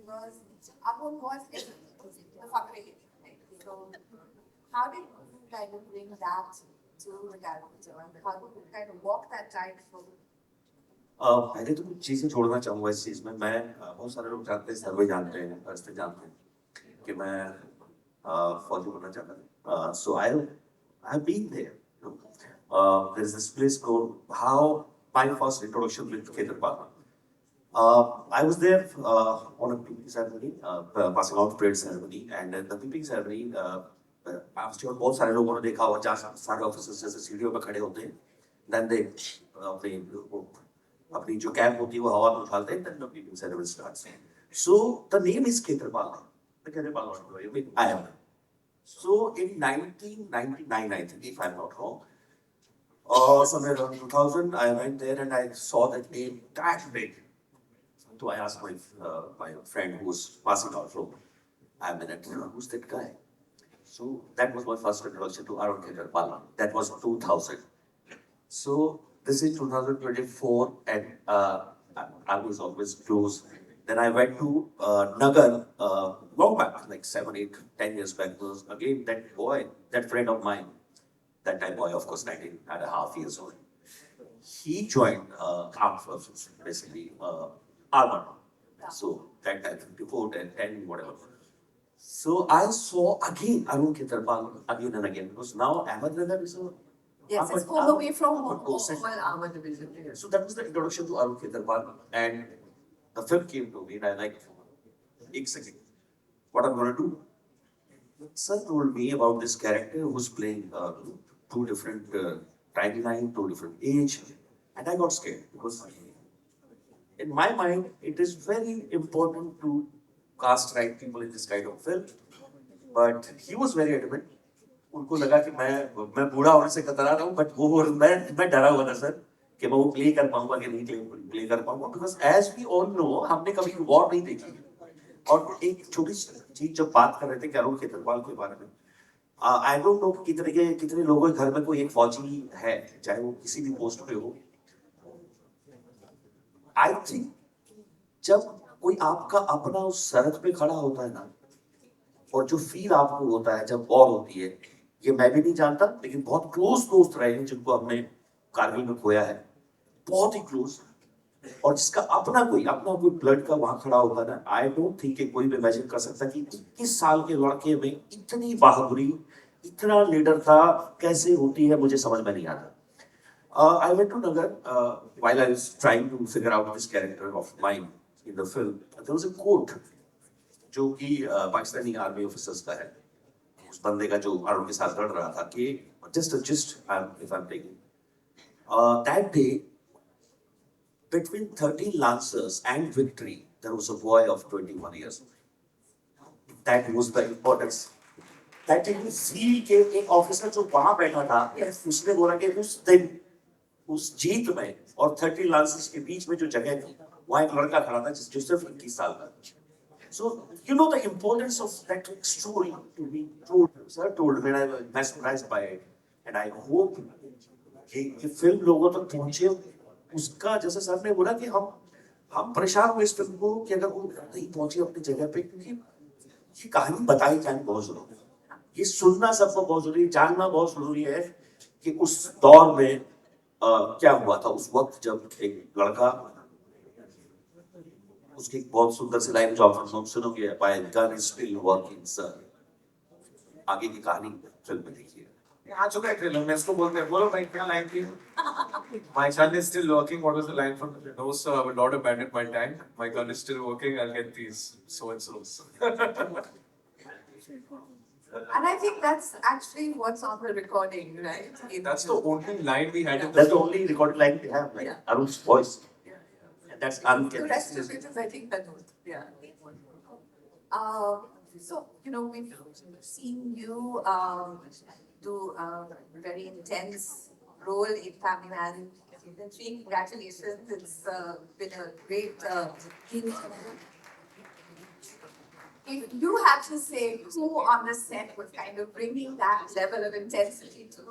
was Amol was in the fundraising. Right? So how did you kind of bring that to the character and how did you kind of walk that tightrope? पहले तो कुछ चीजें जोड़ना चाहूंगा इस चीज में मैं बहुत सारे लोग जानते हैं सर्वे जानते हैं हर्षित जानते हैं कि मैं फौजी बनना चाहता था so I have been there there is this place called how my first introduction with Khetarpal. I was there on a PPP ceremony, passing out parade ceremony, and at the PPP ceremony, I'm sure बहुत सारे लोगों ने देखा होगा जहाँ सारे officers जैसे सीढ़ियों पे खड़े होते हैं, then they अपनी जो कैप होती है वो हवा में उछालते हैं, then the PPP ceremony starts. So the name is Khetarpal. The Khetarpal Auditorium in IIM. So in 1999, I think, if I'm not wrong, somewhere around 2000, I went there and I saw that name that big. So I asked my friend who was passing out from Aminat, who's that guy? So that was my first introduction to Arun Khetarpal. That was 2000. So this is 2024 and I was always close. Then I went to Nagar long back, like 7, 8, 10 years back. Was again that boy, that friend of mine, that time boy, of course, 19 and a half years old. He joined armed forces, basically armor. So that time, 54, 10, 10, whatever. So I saw again Arun Khetarpal again and again because now Ahmednagar is a Yes, it's all the way from Process. our division. So that was the introduction to Arun Khetarpal, and the film came to me, and I like, exactly what I'm going to do. Sir told me about this character who's playing two different timeline, two different age, and I got scared because in my mind it is very important to cast right people in this kind of film. But he was very adamant. उनको लगा कि मैं बूढ़ा होने से कतरा रहा हूँ, but वो मैं डरा हुआ था सर कि मैं वो प्ले कर पाऊंगा कि नहीं प्ले कर पाऊंगा, because as we all know हमने कभी वॉर नहीं देखी. और एक छोटी चीज जब बात कर रहे थे अरुण खेतरपाल के बारे में, आई डोंट नो कितने लोगों के घर में कोई एक फौजी है, चाहे वो किसी भी पोस्ट पे हो. आई थिंक जब कोई आपका अपना उस सरहद पे खड़ा होता है ना, और जो फील आपको होता है जब वॉर होती है, ये मैं भी नहीं जानता, लेकिन बहुत क्लोज दोस्त रहे हैं जिनको हमने कारगिल में खोया है, बहुत ही क्लोज, और जिसका अपना कोई ब्लड का वहां खड़ा होगा ना, आई डोंट थिंक कोई भी इमेजिन कर सकता कि 21 साल के लड़के में इतनी बहादुरी, इतना लीडर था, कैसे होती है मुझे समझ में नहीं आता. I went to Nagar while I was trying to figure out this character of mine in the film. There was a quote जो कि पाकिस्तानी आर्मी ऑफिसर्स का है, उस बंदे का जो अरुण के साथ लड़ रहा था कि just if I'm taking that day between 13 Lancers and victory there was a boy of 21 years. That was the importance. That you feel के एक ऑफिसर जो वहां बैठा था, उसने बोला कि उस दिन उस जीत में और 13 Lancers के बीच में जो जगह थी, वहां एक लड़का खड़ा था जो सिर्फ 21 साल का. So you know the importance of that story to be told. Sir told me, and I was mesmerized by it, and I hope कि फिल्म लोगों तक पहुंचे. उसका जैसे सर ने बोला कि हम परेशान हुए इस फिल्म को कि अगर वो नहीं पहुंची अपनी जगह पे, क्योंकि ये कहानी बताई जानी बहुत जरूरी है, ये सुनना सबको बहुत जरूरी है, जानना बहुत जरूरी है कि उस दौर में क्या हुआ था उस वक्त जब एक लड़का, उसकी बहुत सुंदर सी लाइन जो आप सुनोगे, my gun is still working sir. आगे की कहानी फिल्म में देखिए. आ चुका है ट्रेलर में, इसको बोलते हैं, बोलो भाई क्या लाइन थी? My gun is still working. What was the line from the no sir, I will not abandon my tank. My gun is still working. I'll get these so and so's. And I think that's actually what's on the recording, right? That's the only line we had in the That's the only recorded line we have, like Arun's voice. And that's The uncanny. rest of it is, I think, that was, yeah. So, you know, we've seen you do a very intense role in Family Man. Congratulations, it's been a great team. If you had to say who on the set was kind of bringing that level of intensity to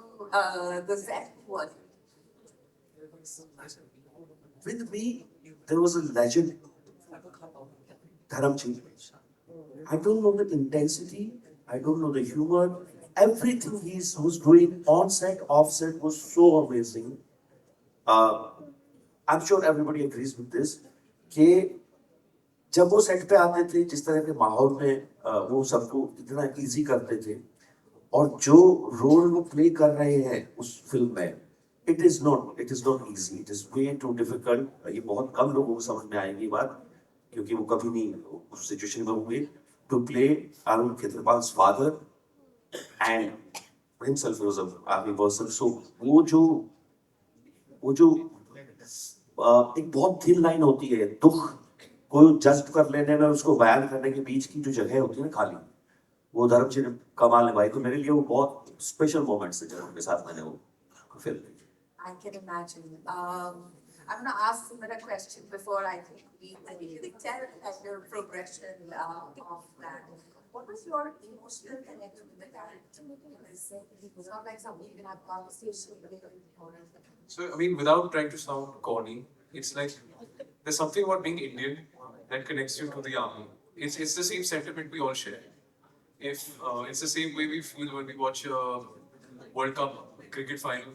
the set, who was it? With me, there was a legend Dharamchand. I don't know the intensity, I don't know the humor. Everything he was doing on set, off set was so amazing. Uh, I'm sure everybody agrees with this. कि जब वो set पे आते थे जिस तरह के माहौल में वो सबको इतना इजी करते थे और जो रोल वो प्ले कर रहे हैं उस फिल्म में it is not easy it is way too difficult ये बहुत कम लोगों को समझ में आएगी बात क्योंकि वो कभी नहीं उस सिचुएशन में होंगे to play Arun Khetarpal's father and himself was an army person so वो जो एक बहुत थिन लाइन होती है दुख को जस्ट कर लेने में उसको बयान करने के बीच की जो जगह होती है ना खाली वो धर्मचंद कमाल ने भाई तो मेरे लिए वो बहुत स्पेशल मोमेंट्स है जब उनके साथ मैंने वो film I can imagine. I'm going to ask Simran a question before I think we tell us your progression of that. What was your emotional connection with the character? It's not like something you can have conversation with. So, I mean, without trying to sound corny, it's like there's something about being Indian that connects you to the army. It's the same sentiment we all share. If it's the same way we feel when we watch a World Cup cricket final,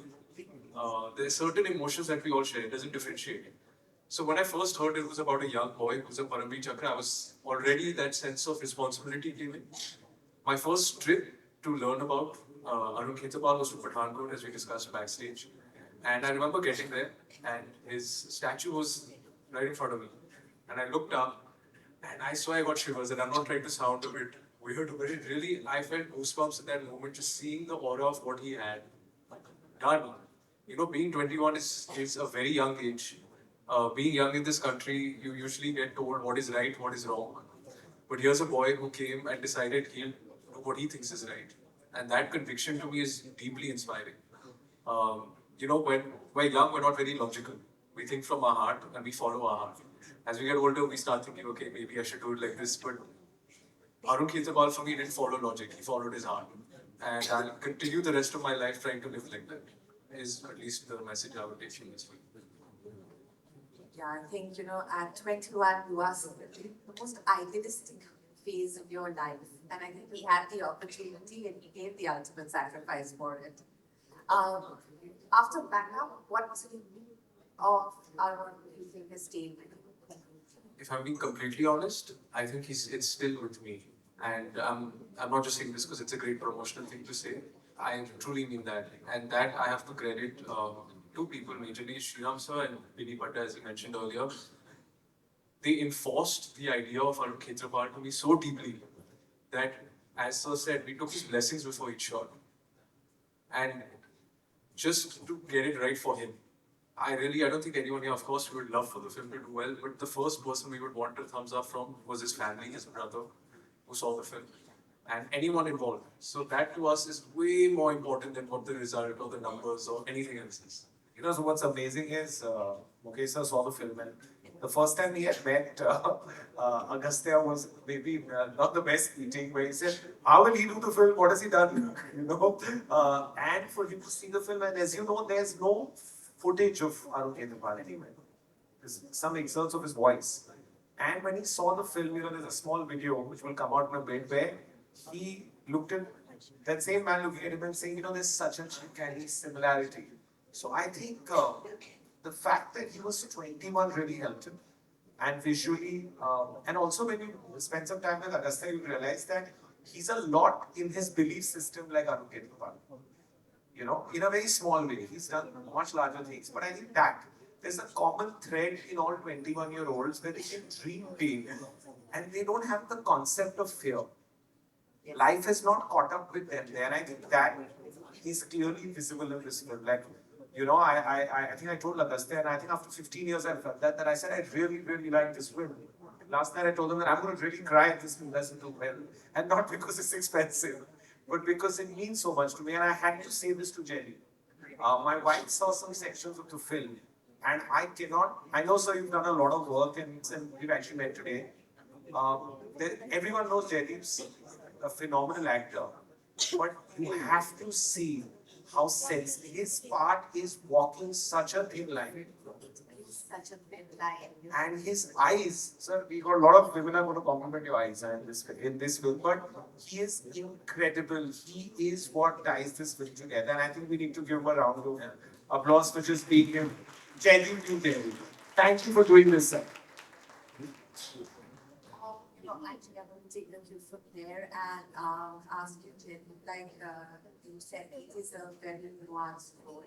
there's certain emotions that we all share. It doesn't differentiate. So when I first heard it was about a young boy who's a Paramveer Chakra, I was already that sense of responsibility came in. My first trip to learn about Arun Khetarpal was to Pathankot, as we discussed backstage. And I remember getting there, and his statue was right in front of me. And I looked up, and I swear I got shivers, and I'm not trying to sound a bit weird, but it really, I felt goosebumps in that moment, just seeing the aura of what he had done. You know, being 21 is a very young age. Being young in this country, you usually get told what is right, what is wrong. But here's a boy who came and decided he'll do what he thinks is right. And that conviction to me is deeply inspiring. You know, when we're young, we're not very logical. We think from our heart and we follow our heart. As we get older, we start thinking, okay, maybe I should do it like this. But Arun Khetarpal for me didn't follow logic, he followed his heart. And I'll continue the rest of my life trying to live like that. Is at least the message I would take from this film. Yeah, I think, you know, at 21, you are the most idealistic phase of your life. And I think he had the opportunity and he gave the ultimate sacrifice for it. After backup, what of Arun do you think has stayed with you? If I'm being completely honest, I think it's still with me. And I'm not just saying this because it's a great promotional thing to say. I truly mean that. And that I have to credit two people majorly, Sriram sir and Vinny Bhatta, as you mentioned earlier. They enforced the idea of Arun Khetarpal to me so deeply that, as sir said, we took his blessings before each shot. And just to get it right for him, I don't think anyone here, of course, we would love for the film to do well, but the first person we would want a thumbs up from was his family, his brother, who saw the film, and anyone involved. So that to us is way more important than what the result or the numbers or anything else is. You know, so what's amazing is Mukesh sir saw the film, and the first time he had met Agastya was maybe not the best meeting, where he said, "How will he do the film? What has he done?" You know, and for him to see the film, and as you know, there's no footage of Arun Khetarpal anywhere. There's some excerpts of his voice, and when he saw the film, you know, there's a small video which will come out in a bit where he looked at that same man looking at him and saying, you know, there's such a uncanny similarity. So I think the fact that he was 21 really helped him. And visually, and also when you spend some time with Agastya, you realize that he's a lot in his belief system like Arun Khetarpal. You know, in a very small way. He's done much larger things. But I think that there's a common thread in all 21-year-olds where they can dream big and they don't have the concept of fear. Life has not caught up with them there. And I think that is clearly visible in this film. Like, you know, I think I told Agastya, and I think after 15 years I felt that I said I really, really like this film. Last night I told him that I'm going to really cry if this film doesn't do well. And not because it's expensive, but because it means so much to me. And I had to say this to Jenny. My wife saw some sections of the film, and I know, sir, you've done a lot of work, and we've actually met today. Everyone knows Jaideep's a phenomenal actor, but you have to see how sensitive his part is walking such a thin line. such a thin line. And his eyes, sir, we got a lot of women are going to compliment your eyes in this film, but he is incredible. He is what ties this film together, and I think we need to give him a round of applause for just being him. Genuinely there. Thank you for doing this, sir. Actually, I'm going to take the cue from there and ask you, Jim, like you said, it is a very nuanced role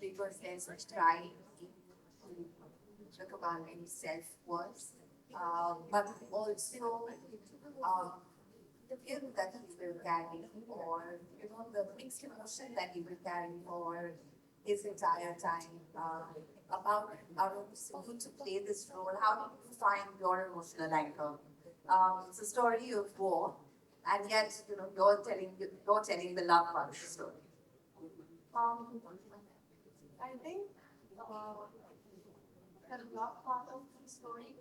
because there's a trying to talk about any self-worth, but also the guilt that he will carry, or the mixed emotion that he will carry for his entire time. About you to play this role, how do you find your emotional anchor? It's a story of war, and yet you're telling the love part of the story. I think the love part of the story.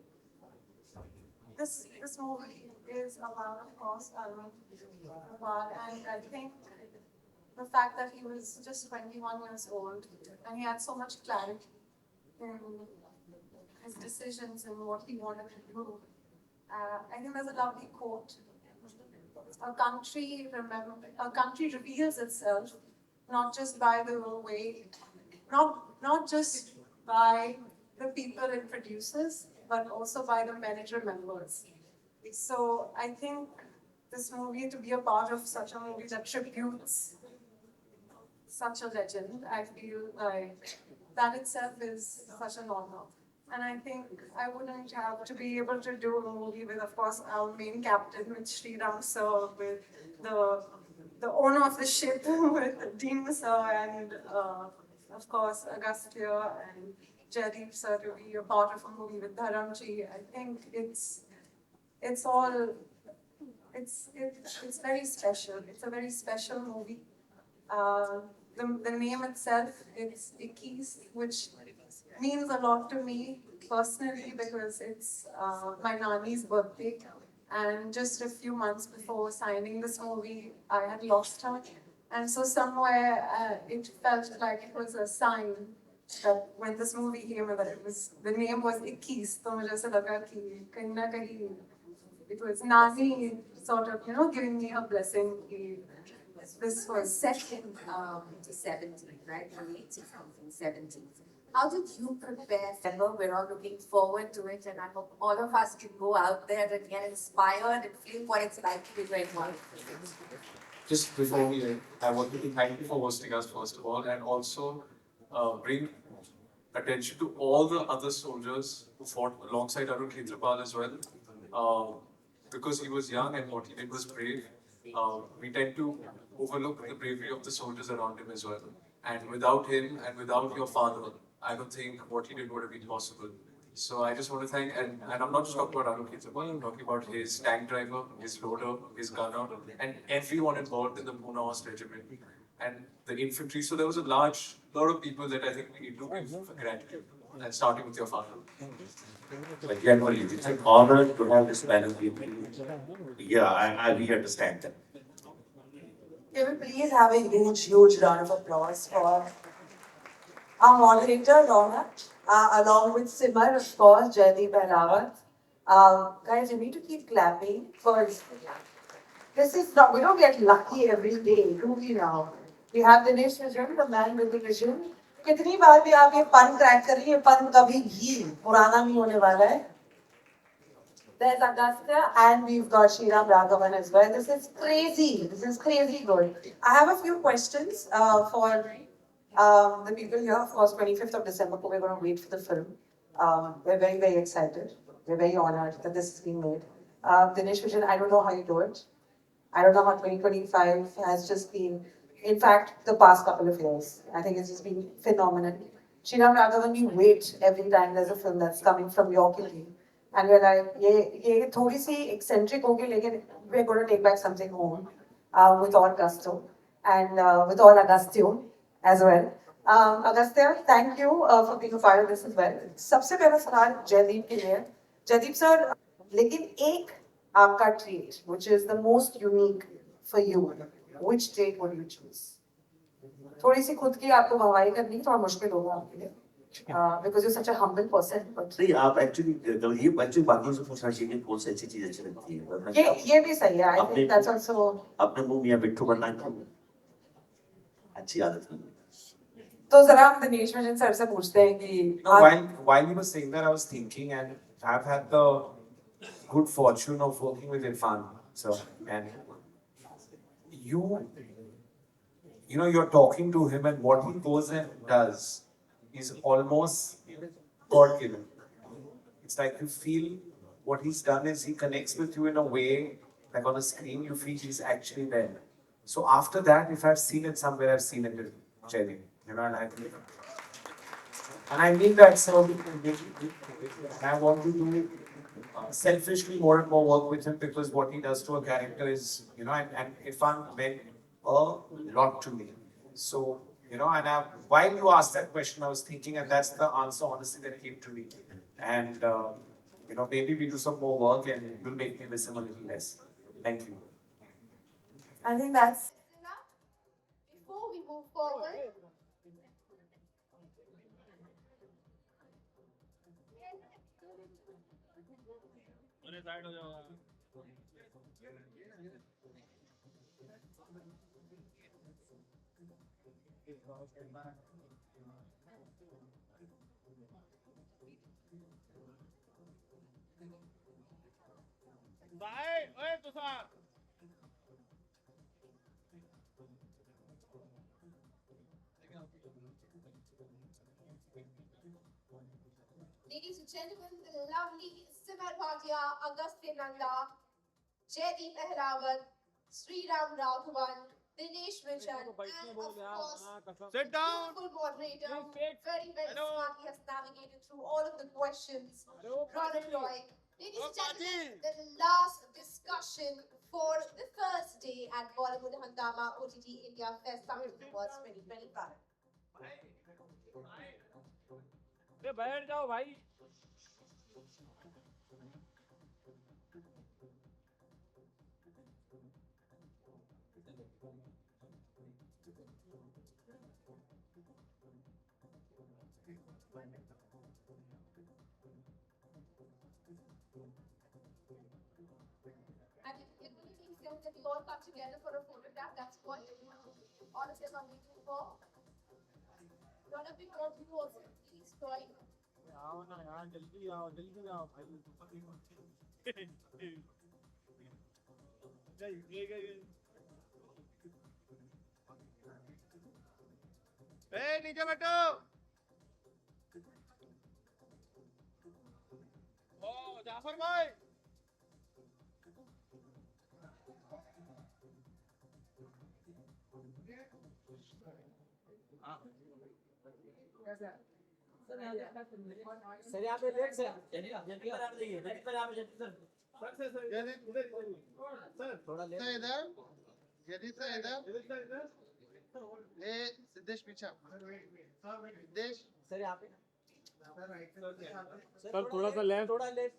This movie is about, of course, Arun Nawal, and I think the fact that he was just 21 years old and he had so much clarity in his decisions and what he wanted to do. I think there's a lovely quote. A country reveals itself not just by the way, not just by the people it produces, but also by the men it remembers. So I think this movie, to be a part of such a movie that tributes such a legend, I feel like that itself is such an honor. And I think I wouldn't have to be able to do a movie with, of course, our main captain, with Sriram sir, with the owner of the ship, with Dean sir, and of course, Agastya and Jaideep sir, to be a part of a movie with Dharamji. I think it's very special. It's a very special movie. The name itself, it's Ikkis, which means a lot to me personally because it's my Nani's birthday. And just a few months before signing this movie, I had lost her. And so somewhere it felt like it was a sign that when this movie came, that the name was Ikkis, so mujhe aisa laga ki kahin na kahin it was Nani sort of, giving me her blessing. This was set in the 70s, right? The late 70s. How did you prepare? Remember, we're all looking forward to it, and I hope all of us can go out there and get inspired and feel what it's like to be very one. Just before we end, I want to thank you for hosting us first of all, and also bring attention to all the other soldiers who fought alongside Arun Khetrapal as well. Because he was young and what he did was brave, we tend to overlook the bravery of the soldiers around him as well. And without him and without your father, I don't think what he did would have been possible. So I just want to thank, and I'm not just talking about Arun Khetrapal, I'm talking about his tank driver, his loader, his gunner, and everyone involved in the Pune Horse Regiment and the infantry. So there was a lot of people that I think we need to give gratitude, and starting with your father. But generally, it's an honor to have this panel with you. Yeah, I really understand that. Can we please have a huge round of applause for our moderator, Laura, along with Simar, of course, Jaideep and Rawat. Guys, you need to keep clapping for this is not, we don't get lucky every day, do we now? We have Dinesh Vijay, the man with the vision. कितनी बार भी आप ये पन crack कर रही है, पन कभी भी पुराना नहीं होने वाला है. There's Agastya and we've got Sriram Raghavan as well. This is crazy. This is crazy good. I have a few questions for the people here. Of course, 25th of December, we're going to wait for the film. We're very, very excited. We're very honored that this is being made. Dinesh Vijay, I don't know how you do it. I don't know how 2025 has just been. In fact, the past couple of years, I think it's just been phenomenal. Sriram Raghavan, we wait every time there's a film that's coming from your kitty. And we're like, ye thodi si eccentric hogi, lekin we're going to take back something home with all gusto and with all Agastyo as well. Agastya, thank you for being a part of this as well. सबसे पहला सवाल जयदीप के लिए. Jaideep sir, लेकिन एक आपका trait, which is the most unique for you. Which trait would you choose? थोड़ी सी खुद की आपको भवाई करनी थोड़ा मुश्किल होगा आपके लिए. because you're such a humble person. But नहीं आप एक्चुअली ये बच्चे बाकियों से पूछना चाहिए कि कौन सी ऐसी चीज अच्छी लगती है वरना ये भी सही है. I अपने think that's also. अपने मुंह मियां बिट्ठू बनना अच्छी आदत है. तो जरा हम दिनेश मिशन सर से पूछते हैं कि No, while you were saying that, I was thinking, and I've had the good fortune of working with Irfan. So, and you know, you're talking to him, and what he goes and does is almost God given. It's like you feel what he's done is he connects with you in a way, like on a screen, you feel he's actually there. So after that, if I've seen it somewhere, I've seen it in Cherry. You know, and I mean that so. I want to do selfishly more and more work with him because what he does to a character is, you know, and Irfan meant a lot to me. So, you know, and while you asked that question, I was thinking, and that's the answer, honestly, that came to me. And, you know, maybe we do some more work and it will make me miss him a little less. Thank you. I think that's. Before we move forward, ladies and gentlemen, the lovely Simar Bhatia, Agastya Nanda, Jaideep Ahrawat, Sriram Raghavan, Dinesh Michan, and of course, Sit down. beautiful moderator, who very smartly has navigated through all of the questions. Ronald Roy. Ladies and gentlemen, the last discussion for the first day at Bollywood Hangama OTT India Fest Summit Awards 2025. बैठ जाओ भाई. And it really makes sense that we all come together for a photograph. That's what all of them are waiting for. One of you also, please join. आओ ना यार जल्दी आओ भाई. ए नीचे बैठो. ओ जाफर भाई. सर यहाँ पे लेट सर. जल्दी करा दीजिए. जल्दी करा दीजिए सर. सर थोड़ा लेट. इधर यदि से इधर ये सिद्धेश पीछा सिद्धेश सर यहाँ पे सर थोड़ा सा लेफ्ट. थोड़ा लेफ्ट.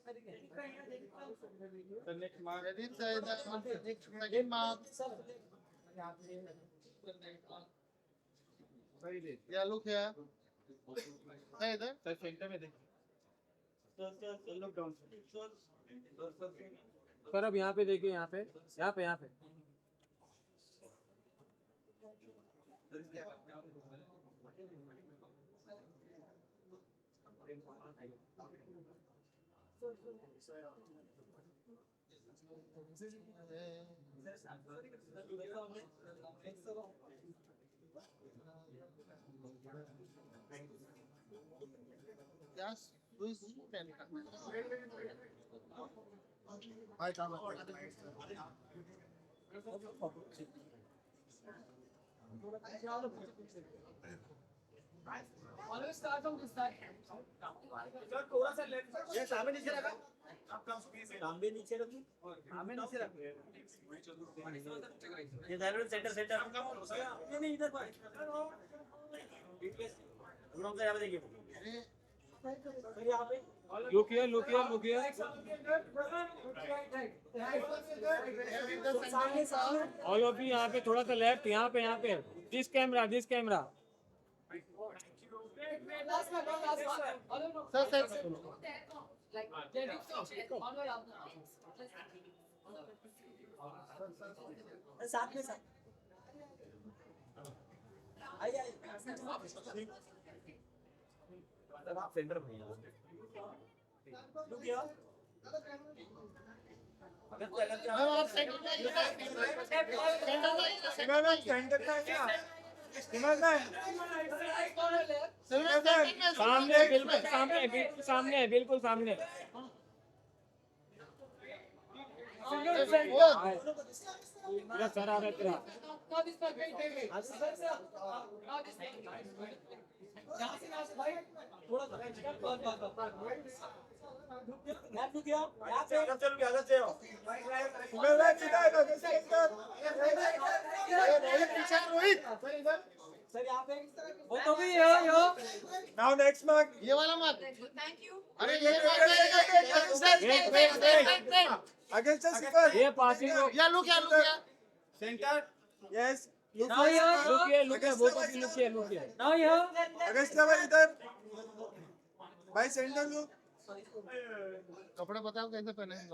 यदि से इधर सेकंड मार्क या लुक हियर से इधर सर सेंटर में देखिए. सर अब यहाँ पे देखिए. यहाँ पे Yes, who's pen? Always start from this side. Sir थोड़ा सा लेफ्ट. ये सामने नीचे रखा. आप कम स्पेस है. सामने नीचे रखो. सामने नीचे रखो. ये दायरे सेंटर. ये नहीं इधर पर. ग्राउंड से यहाँ पे देखिए. सर यहाँ पे. Look here. All of you यहाँ पे थोड़ा सा लेफ्ट. यहाँ पे. This camera. सर साथ में साथ आइए आइए आप सेंटर में रुकिए मैम आप सेंटर सामने बिल्कुल सामने बिल्कुल सामने बिल्कुल सामने सर आ रहे तेरा वो तो भी यो Now next mark. ये वाला मत Thank you. अरे ये Against the super. ये पासिंग या लुक या Center. Yes. Look now here look here both of you look here now here Against level इधर. By center look. कपड़े बताओ कैसे पहने हैं